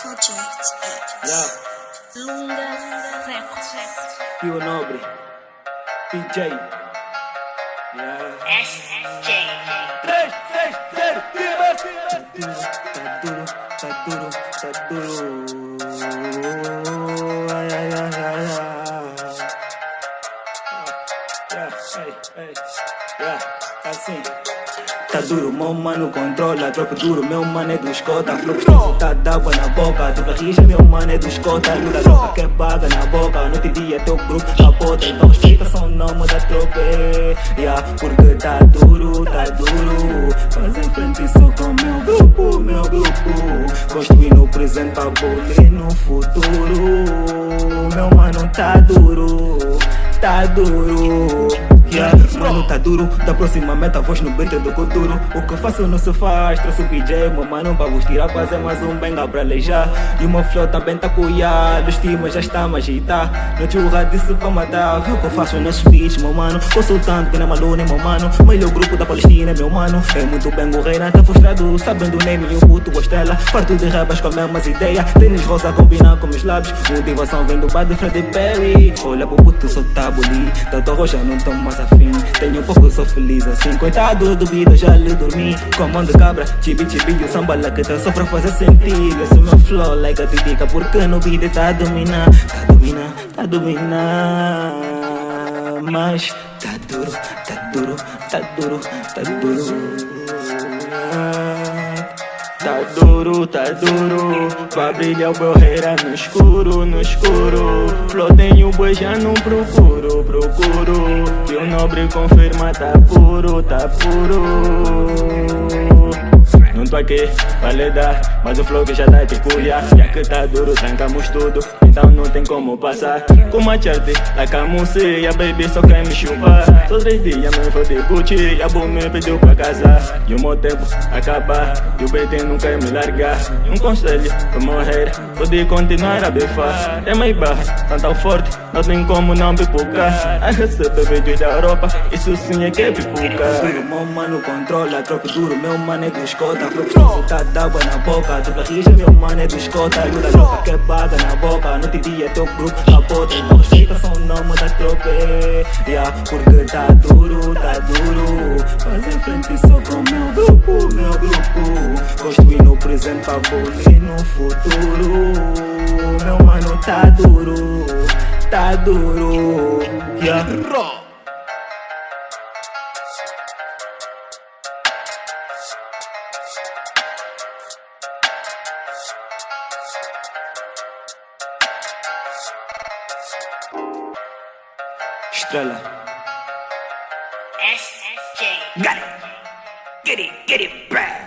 Project X. Yeah. Lungas Records. Pio Nobre, PJ. Yeah. SJ. 3, 6, 0, Tá duro, tá duro, tá duro. Ai, ai, ai, ai, ai. Assim. Tá duro, meu mano controla, troco duro, meu mano é do escota. Flow tá d'água na boca, tu carrija, meu mano é do escota. Muda troca que paga na boca, noite e dia teu grupo capota. Então respeita só o nome da tropa, yeah, porque tá duro, tá duro. Faz em frente só com meu grupo. Construir no presente pra bolir no futuro. Meu mano tá duro, tá duro. Yeah, mano, tá duro, da próxima meta, voz no beat do futuro. O que faço não se faz, trouxe o PJ, meu mano, pra vos tirar, fazer mais um benga pra aleijar. E o meu flow também tá cuiado, estima já está a agitar. No churra disse pra matar, viu o que eu faço nesses beats, meu mano. Consultando que não é maluco, meu mano. Melhor grupo da Palestina, meu mano. É muito bem o reina, tá frustrado, sabendo o name e o puto gostela. Farto de rabas com as mesmas ideias, tênis rosa combinando com meus lábios. Motivação vem do bar de Freddie Perry. Olha pro puto, só tá boli, tanto roxa não tão mais afim. Tenho um pouco, sou feliz assim. Coitado do vida, já lhe dormi. Com a mão de cabra, chibi chibi, o samba lá que tá só pra fazer sentir. Esse meu flow like a titica, porque no beat tá a dominar. Tá dominar, tá dominar. Mas tá duro, tá duro, tá duro, tá duro. Tá duro, tá duro. Vai brilhar o borreira no escuro, no escuro. Flow tenho boi, já não procuro, procuro. E o nobre confirma, tá puro, tá puro. Não tô aqui pra lhe dar, mas o flow que já tá te cuia. Já que tá duro, trancamos tudo, então não tem como passar. Com uma charte, like a música, a baby só quer me chupar. Só 3 dias me foi de Gucci, a boa me pediu pra casar. E o meu tempo acabar, e o BT não quer me largar. E um conselho pra morrer, pode continuar a bifar. É mais barra, tá tão forte, não tem como não pipocar. A receber vídeos da Europa, isso sim é que é pipocar. Meu mano controla, troco duro, meu mano é do escota. Flow tá d'água na boca, tu carrija, meu mano é do escota. Muda troca que paga na boca, noite e dia teu grupo capota. Então respeita só o nome da tropa, yeah, porque tá duro, tá duro. Faz em frente só com meu grupo. Construir no presente pra bolir no futuro. Meu mano tá duro, tá duro, yeah. Estrela. SJ. Get it, get it, bruh.